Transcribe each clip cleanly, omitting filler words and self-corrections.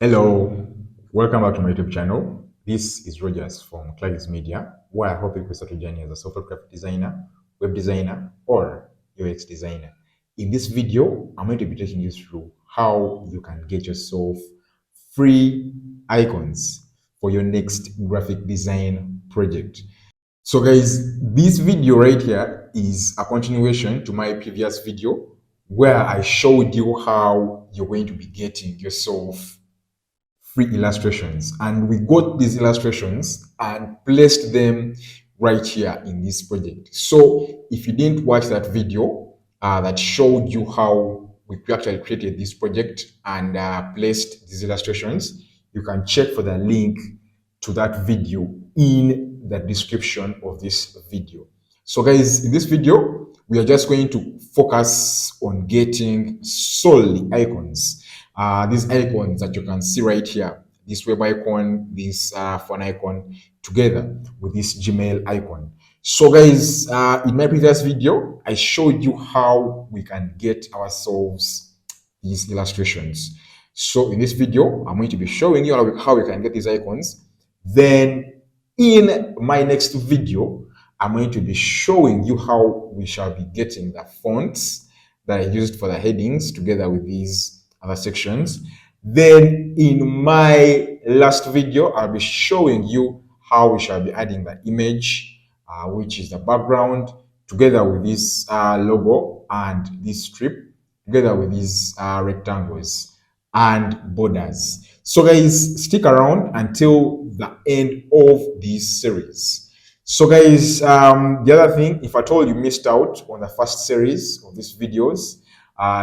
Hello, welcome back to my YouTube channel. This is Rogers from Clarix Media, where I help you start your journey as a software graphic designer, web designer, or UX designer. In this video, I'm going to be taking you through how you can get yourself free icons for your next graphic design project. So guys, this video right here is a continuation to my previous video where I showed you how you're going to be getting yourself free illustrations, and we got these illustrations and placed them right here in this project. So if you didn't watch that video that showed you how we actually created this project and placed these illustrations, you can check for the link to that video in the description of this video. So guys, in this video we are just going to focus on getting solely icons. These icons that you can see right here, this web icon, this phone icon, together with this Gmail icon. So guys, in my previous video, I showed you how we can get ourselves these illustrations. So in this video, I'm going to be showing you how we can get these icons. Then in my next video, I'm going to be showing you how we shall be getting the fonts that I used for the headings together with these other sections. Then in my last video, I'll be showing you how we shall be adding the image, which is the background, together with this logo and this strip, together with these rectangles and borders. So guys, stick around until the end of this series. So guys, the other thing, if at all you missed out on the first series of these videos,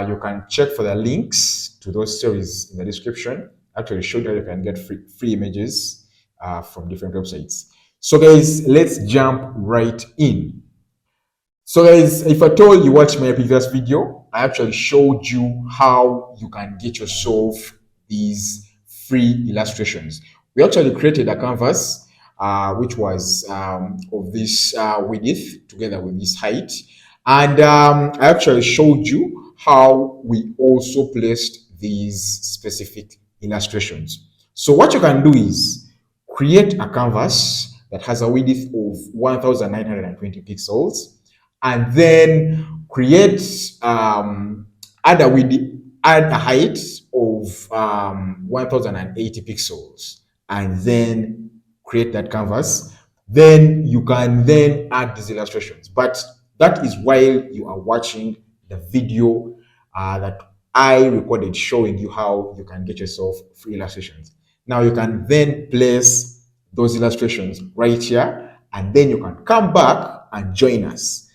you can check for the links to those series in the description. Actually show you can get free images from different websites. So guys, let's jump right in. So guys, if at all you watched my previous video, I actually showed you how you can get yourself these free illustrations. We actually created a canvas which was of this width together with this height. And I actually showed you how we also placed these specific illustrations. So what you can do is create a canvas that has a width of 1920 pixels, and then create add a height of 1080 pixels, and then create that canvas. Then you can then add these illustrations, but that is while you are watching the video that I recorded showing you how you can get yourself free illustrations. Now you can then place those illustrations right here, and then you can come back and join us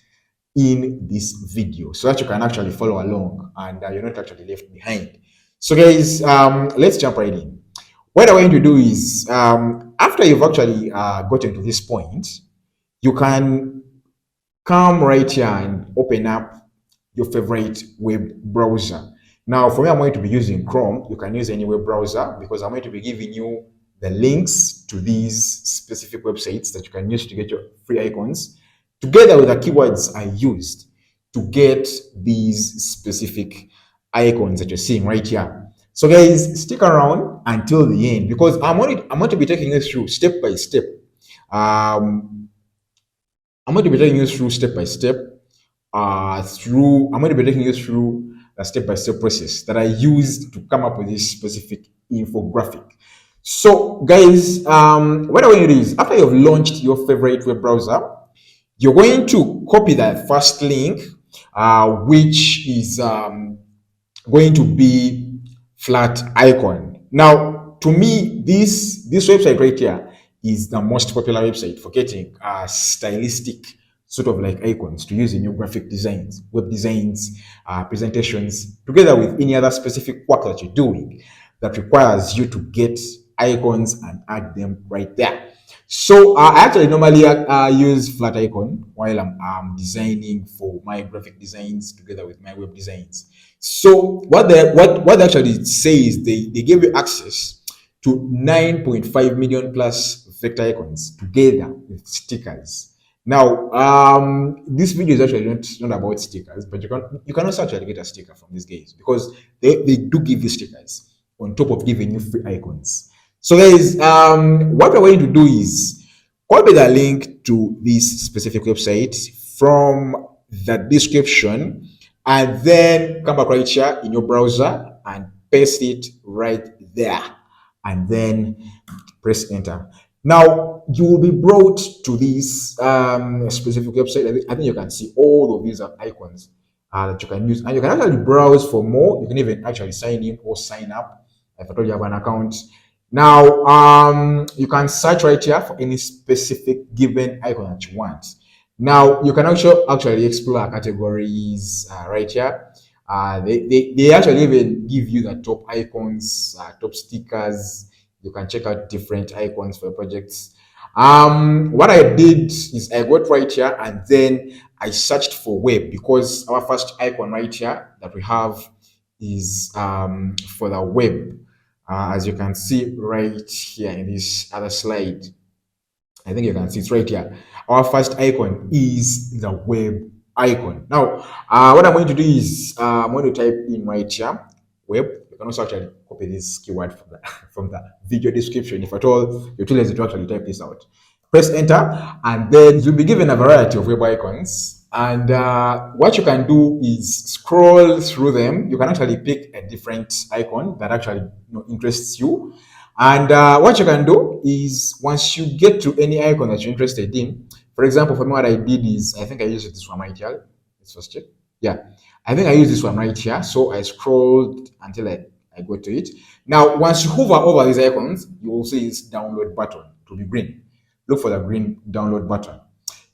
in this video so that you can actually follow along and you're not actually left behind. So guys, let's jump right in. What I'm going to do is, after you've actually gotten to this point, you can come right here and open up your favorite web browser. Now, for me, I'm going to be using Chrome. You can use any web browser because I'm going to be giving you the links to these specific websites that you can use to get your free icons, together with the keywords I used to get these specific icons that you're seeing right here. So guys, stick around until the end because I'm going to be taking you through step by step. I'm going to be taking you through step by step. I'm going to be taking you through the step-by-step process that I used to come up with this specific infographic. So guys, what I'm going to do is, after you've launched your favorite web browser, you're going to copy that first link, which is going to be flat icon. Now, to me, this website right here is the most popular website for getting stylistic sort of like icons to use in your graphic designs, web designs, presentations, together with any other specific work that you're doing that requires you to get icons and add them right there. So I actually normally use flat icon while I'm designing for my graphic designs together with my web designs. So what they actually say is they give you access to 9.5 million plus vector icons together with stickers. Now, this video is actually not about stickers, but you can also actually get a sticker from these guys because they do give you stickers. on top of giving you free icons. So guys, what we're going to do is copy the link to this specific website from the description and then come back right here in your browser and paste it right there and then press enter. Now you will be brought to this specific website. I think you can see all of these are icons that you can use, and you can actually browse for more. You can even actually sign in or sign up if I told you have an account. Now you can search right here for any specific given icon that you want. Now you can also actually explore categories right here. They actually even give you the top icons, top stickers. You can check out different icons for projects. What I did is I got right here and then I searched for web, because our first icon right here that we have is for the web. As you can see right here in this other slide, I think you can see it's right here. Our first icon is the web icon. Now, what I'm going to do is I'm going to type in right here, web. You can also actually copy this keyword from from the video description if at all you're too lazy to actually type this out. Press enter, and then you'll be given a variety of web icons. And what you can do is scroll through them. You can actually pick a different icon that actually interests you. And what you can do is once you get to any icon that you're interested in, for example, for me, what I did is I think I used this one right here. Let's first check. Yeah, I think I used this one right here. So I scrolled until I got to it. Now, once you hover over these icons, you will see this download button to be green. Look for the green download button.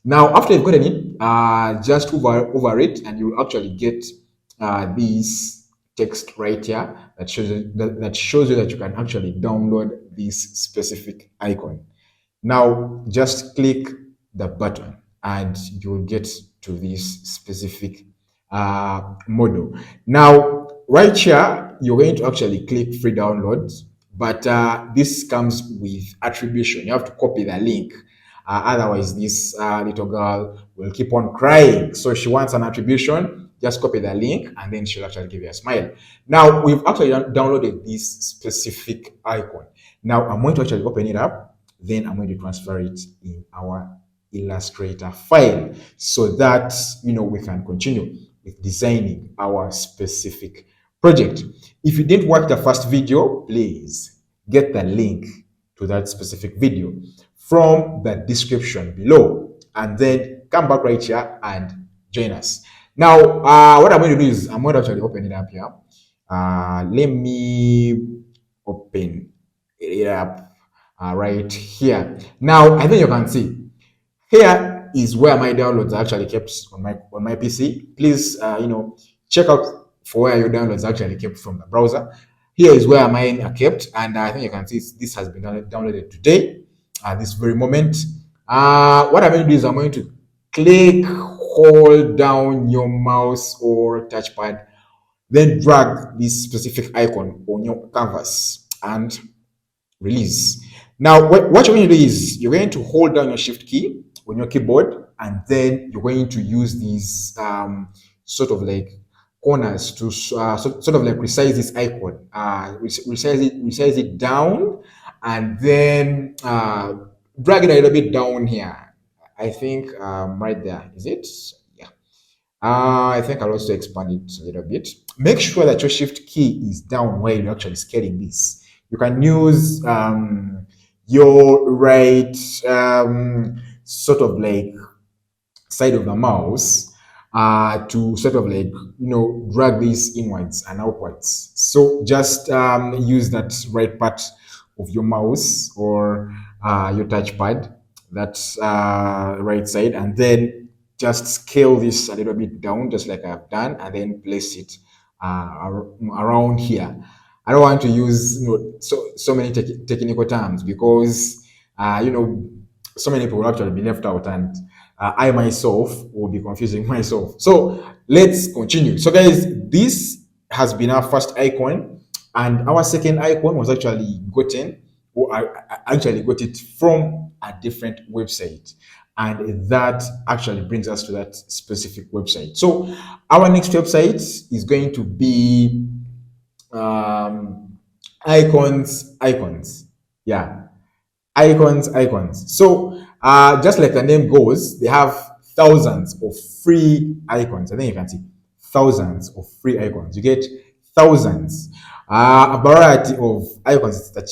Now, after you've gotten it, just hover over it and you'll actually get this text right here that shows you that you can actually download this specific icon. Now, just click the button and you'll get to this specific model. Now, right here, you're going to actually click free downloads, but this comes with attribution. You have to copy the link. Otherwise, this little girl will keep on crying. So she wants an attribution. Just copy the link and then she'll actually give you a smile. Now, we've actually downloaded this specific icon. Now, I'm going to actually open it up. Then I'm going to transfer it in our Illustrator file so that we can continue with designing our specific project. If you didn't watch the first video, please get the link to that specific video from the description below and then come back right here and join us. Now, what I'm going to do is I'm going to actually open it up here. Let me open it up right here. Now, I think you can see here is where my downloads are actually kept on my PC. Please, check out for where your downloads are actually kept from the browser. Here is where mine are kept, and I think you can see this has been downloaded today at this very moment. What I'm going to do is I'm going to click, hold down your mouse or touchpad, then drag this specific icon on your canvas and release. Now, what you're going to do is you're going to hold down your shift key on your keyboard, and then you're going to use these sort of like corners to sort of like resize this icon, resize it down, and then drag it a little bit down here. I think right there, is it? Yeah. I think I'll also expand it a little bit. Make sure that your shift key is down while you're actually scaling this. You can use your right sort of like side of the mouse to sort of like drag this inwards and outwards. So just use that right part of your mouse or your touchpad, that's right side, and then just scale this a little bit down, just like I've done, and then place it around here. I don't want to use so many technical terms because so many people will actually be left out, and I myself will be confusing myself. So let's continue. So guys, this has been our first icon, and our second icon was actually gotten, or I actually got it from a different website, and that actually brings us to that specific website. So our next website is going to be icons. Yeah, icons. So just like the name goes, they have thousands of free icons. I think you can see thousands of free icons. You get thousands, a variety of icons that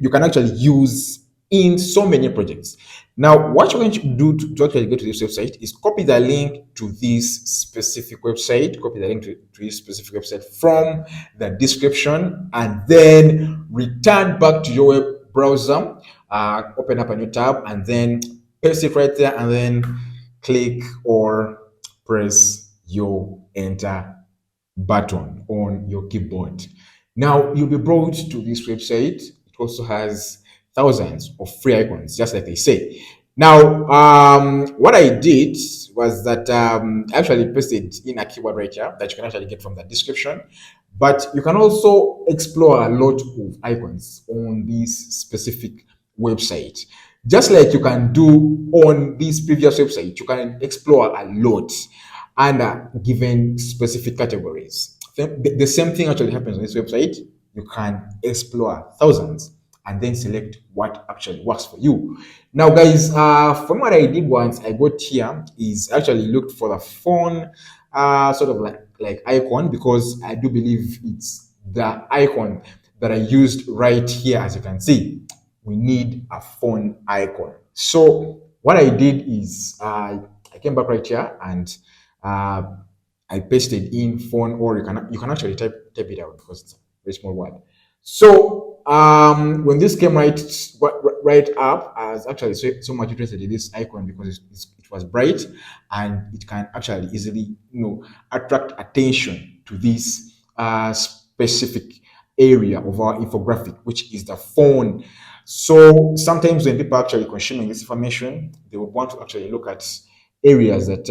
you can actually use in so many projects. Now, what you're going to do to actually go to this website is copy the link to this specific website, copy the link to this specific website from the description, and then return back to your web browser, open up a new tab, and then paste it right there, and then click or press your enter button on your keyboard. Now you'll be brought to this website. It also has thousands of free icons, just like they say. Now, what I did was that I actually pasted in a keyword right here that you can actually get from the description. But you can also explore a lot of icons on this specific website. Just like you can do on this previous website, you can explore a lot under given specific categories. The same thing actually happens on this website. You can explore thousands and then select what actually works for you. Now, guys, from what I did once I got here is actually looked for the phone sort of like icon, because I do believe it's the icon that I used right here. As you can see, we need a phone icon. So what I did is I came back right here and uh, I pasted in phone, or you can actually type it out because it's a very small word. So when this came right up, I was actually so much interested in this icon because it was bright and it can actually easily attract attention to this specific area of our infographic, which is the phone. So sometimes when people are actually consuming this information, they would want to actually look at areas that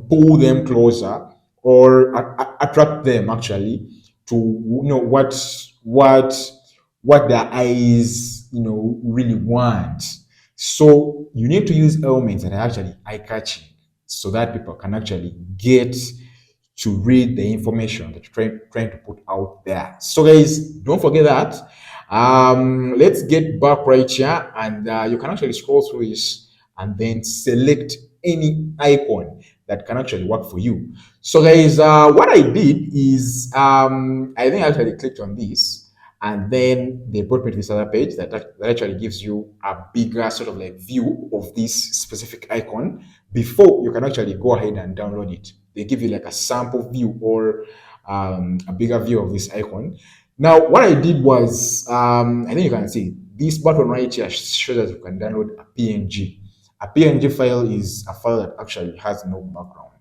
pull them closer or attract them actually to what their eyes really want. So you need to use elements that are actually eye catching so that people can actually get to read the information that you're trying to put out there. So guys, don't forget that. Let's get back right here, and you can actually scroll through this and then select any icon that can actually work for you. So guys, what I did is I think I actually clicked on this, and then they brought me to this other page that actually gives you a bigger sort of like view of this specific icon before you can actually go ahead and download it. They give you like a sample view or a bigger view of this icon. Now, what I did was, I think you can see this button right here shows that you can download a PNG. A PNG file is a file that actually has no background.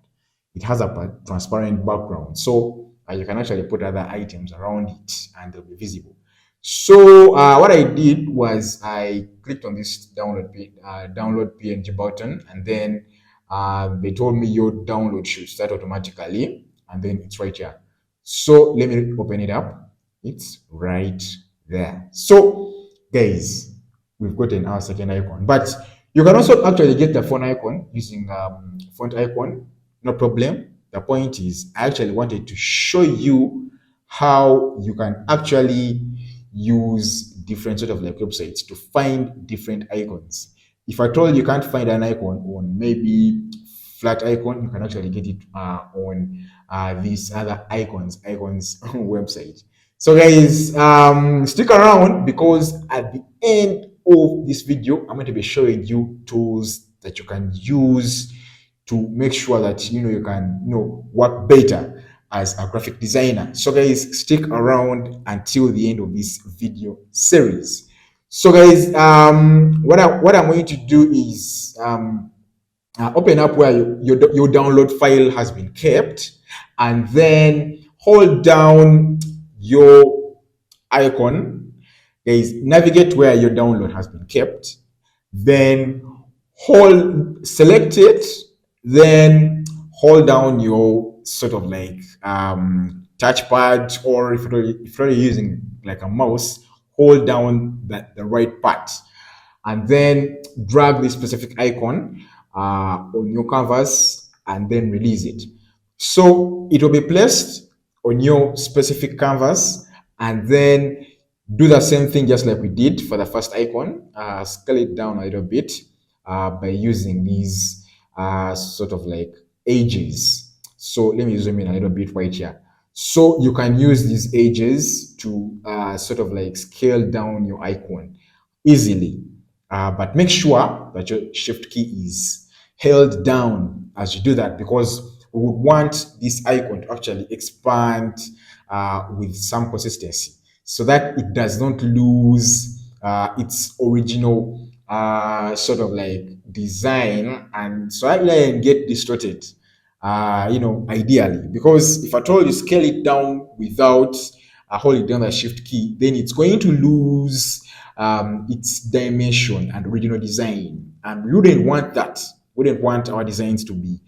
It has a transparent background. So you can actually put other items around it and they'll be visible. So what I did was I clicked on this download PNG button, and then they told me your download should start automatically, and then it's right here. So let me open it up. It's right there. So guys, we've gotten our second icon, but you can also actually get the phone icon using font icon, no problem. The point is I actually wanted to show you how you can actually use different sort of like websites to find different icons. If at all you can't find an icon on maybe flat icon, you can actually get it on these other icons website. So guys, stick around because at the end of this video, I'm going to be showing you tools that you can use to make sure that you can work better as a graphic designer. So guys, stick around until the end of this video series. So guys, what I'm going to do is open up where your download file has been kept, and then hold down your icon. Guys, navigate where your download has been kept, then select it, then hold down your sort of like touchpad, or if you're using like a mouse, hold down the right part, and then drag this specific icon on your canvas and then release it. So it will be placed on your specific canvas, and then Do the same thing just like we did for the first icon. Scale it down a little bit by using these sort of like edges. So let me zoom in a little bit right here. So you can use these edges to sort of like scale down your icon easily. But make sure that your shift key is held down as you do that, because we would want this icon to actually expand with some consistency so that it does not lose its original sort of like design and slightly get distorted. Ideally, because if at all you scale it down without holding down the shift key, then it's going to lose its dimension and original design, and we wouldn't want that. We wouldn't want our designs to be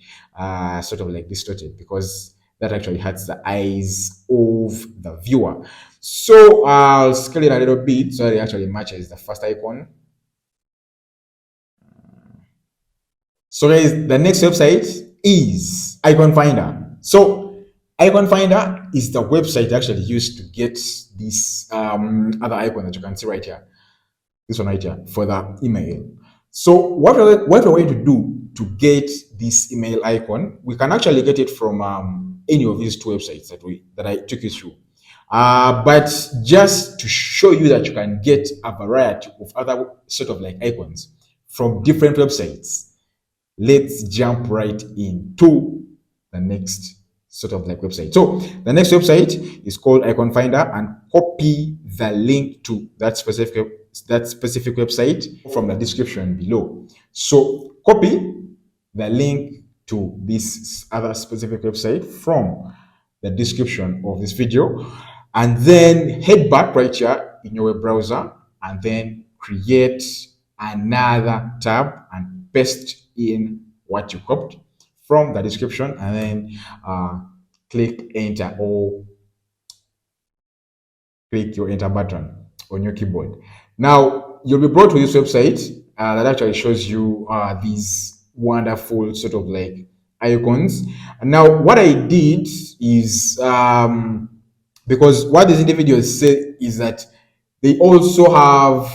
sort of like distorted, because that actually hurts the eyes of the viewer. So I'll scale it a little bit so that it actually matches the first icon. So guys, the next website is Icon Finder. So Icon Finder is the website actually used to get this other icon that you can see right here. This one right here for the email. So what we're going to do to get this email icon, we can actually get it from any of these two websites that I took you through. But just to show you that you can get a variety of other sort of like icons from different websites, let's jump right into the next sort of like website. So the next website is called Icon Finder, and copy the link to that specific website from the description below. So copy the link to this other specific website from the description of this video, and then head back right here in your web browser and then create another tab and paste in what you copied from the description, and then click enter, or click your enter button on your keyboard. Now you'll be brought to this website that actually shows you these wonderful sort of like icons. And now what I did is because what these individuals say is that they also have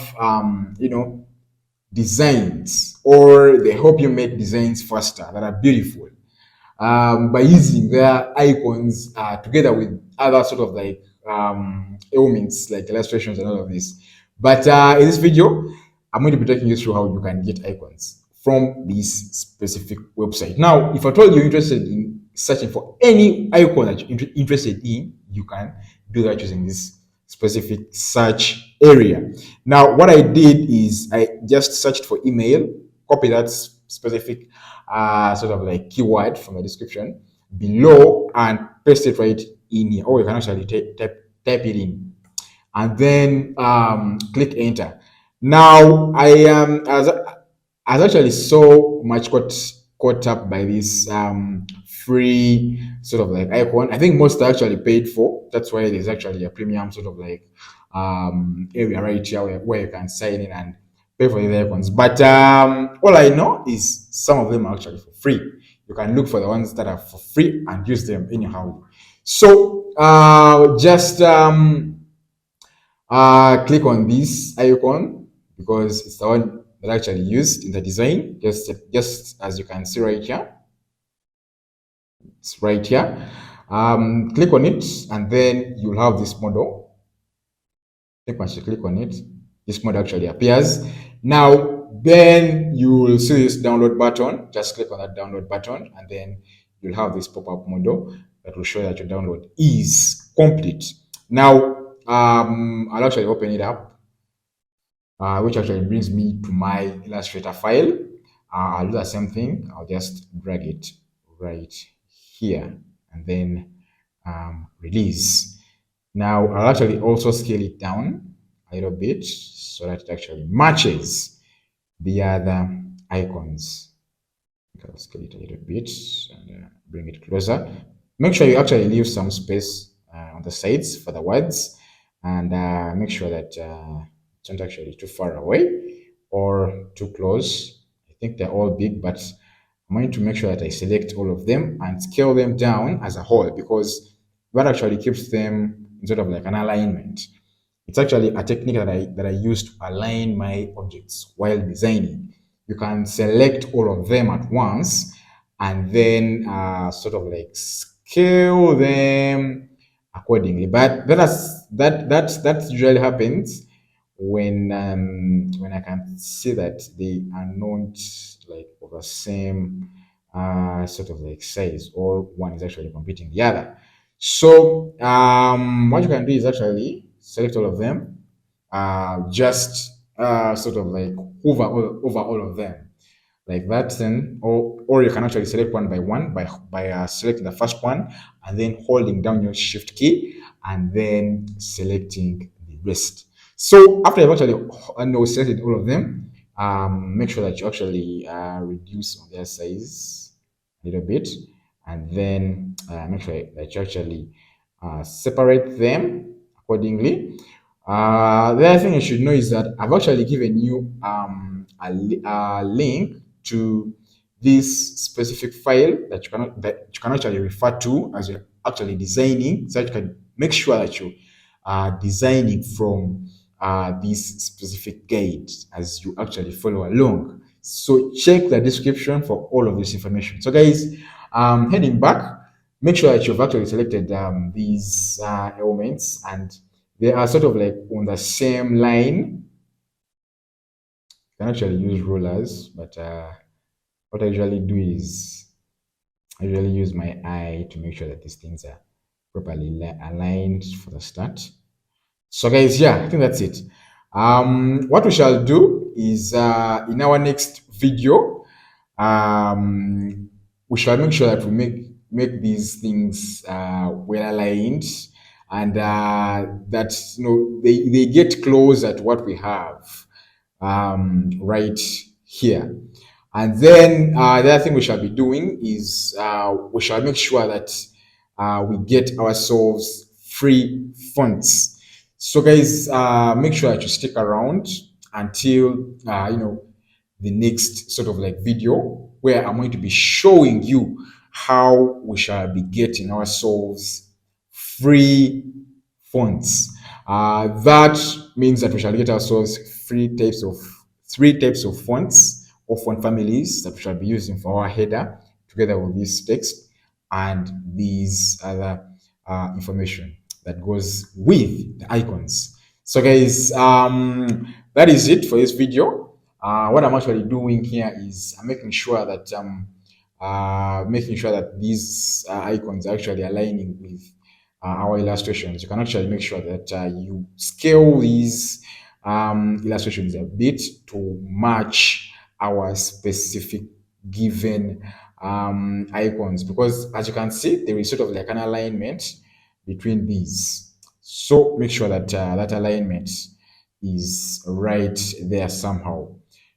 designs, or they help you make designs faster that are beautiful by using their icons together with other sort of like elements like illustrations and all of this. But in this video, I'm going to be taking you through how you can get icons from this specific website. Now, if at all you're interested in searching for any icon that you're interested in, you can do that using this specific search area. Now, what I did is I just searched for email, copy that specific sort of like keyword from the description below and paste it right in here, or you can actually type it in and then click enter. Now I am as actually so much caught up by this free sort of like icon. I think most are actually paid for. That's why there's actually a premium sort of like area right here where you can sign in and pay for these icons. But all I know is some of them are actually for free. You can look for the ones that are for free and use them anyhow. So just click on this icon because it's the one that I actually used in the design. Just as you can see right here, it's right here. Click on it, and then you'll have this model. Once you click on it, this model actually appears. Now, then you will see this download button. Just click on that download button, and then you'll have this pop-up model that will show that your download is complete. Now, I'll actually open it up, which actually brings me to my Illustrator file. I'll do the same thing. I'll just drag it right here and then release. Now I'll actually also scale it down a little bit so that it actually matches the other icons. I'll scale it a little bit and bring it closer. Make sure you actually leave some space on the sides for the words, and make sure that it's not actually too far away or too close. I think they're all big, but I'm going to make sure that I select all of them and scale them down as a whole, because that actually keeps them in sort of like an alignment. It's actually a technique that I use to align my objects while designing. You can select all of them at once and then sort of like scale them accordingly. But that usually happens when I can see that they are not like of the same sort of like size, or one is actually competing the other. So what you can do is actually select all of them, just sort of like over all of them like that. Then, or you can actually select one by one by selecting the first one and then holding down your shift key and then selecting the rest. So after you've actually selected all of them, make sure that you actually reduce on their size a little bit, and then make sure that you actually separate them accordingly. The other thing you should know is that I've actually given you a link to this specific file that you can actually refer to as you're actually designing, so that you can make sure that you are designing from this specific guide as you actually follow along. So check the description for all of this information. So guys, heading back, make sure that you've actually selected these elements and they are sort of like on the same line. You can actually use rulers, but what I usually do is I usually use my eye to make sure that these things are properly aligned for the start. So guys, yeah, I think that's it. What we shall do is in our next video, we shall make sure that we make these things well aligned, and that they get closer to what we have right here. And then the other thing we shall be doing is we shall make sure that we get ourselves free fonts. So guys, make sure that you stick around until the next sort of like video where I'm going to be showing you how we shall be getting ourselves free fonts. That means that we shall get ourselves three types of fonts or font families that we shall be using for our header together with this text and these other information that goes with the icons. So guys, that is it for this video. What I'm actually doing here is I'm making sure that these icons are actually aligning with our illustrations. You can actually make sure that you scale these illustrations a bit to match our specific given icons, because as you can see there is sort of like an alignment between these. So make sure that that alignment is right there somehow.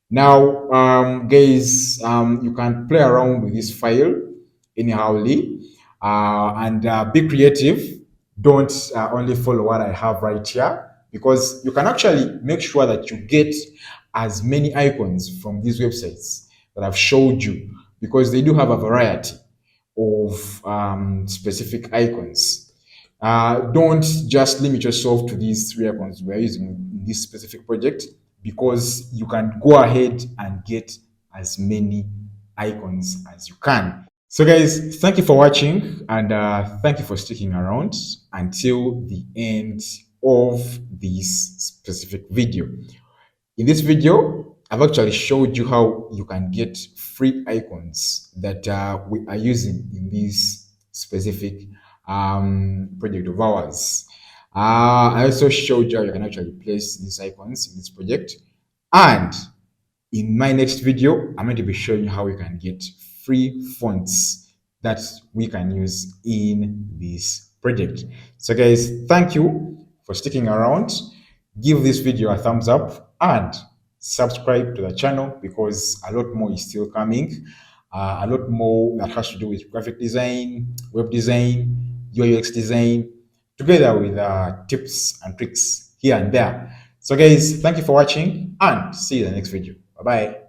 Now guys, you can play around with this file anyhowly and be creative. Don't only follow what I have right here, because you can actually make sure that you get as many icons from these websites that I've showed you, because they do have a variety of specific icons. Don't just limit yourself to these three icons we're using in this specific project, because you can go ahead and get as many icons as you can. So guys, thank you for watching, and thank you for sticking around until the end of this specific video. In this video, I've actually showed you how you can get free icons that we are using in this specific project of ours. I also showed you how you can actually place these icons in this project. And in my next video, I'm going to be showing you how we can get free fonts that we can use in this project. So guys, thank you for sticking around. Give this video a thumbs up and subscribe to the channel, because a lot more is still coming. A lot more that has to do with graphic design, web design, UI UX design, together with tips and tricks here and there. So guys, thank you for watching and see you in the next video. Bye bye.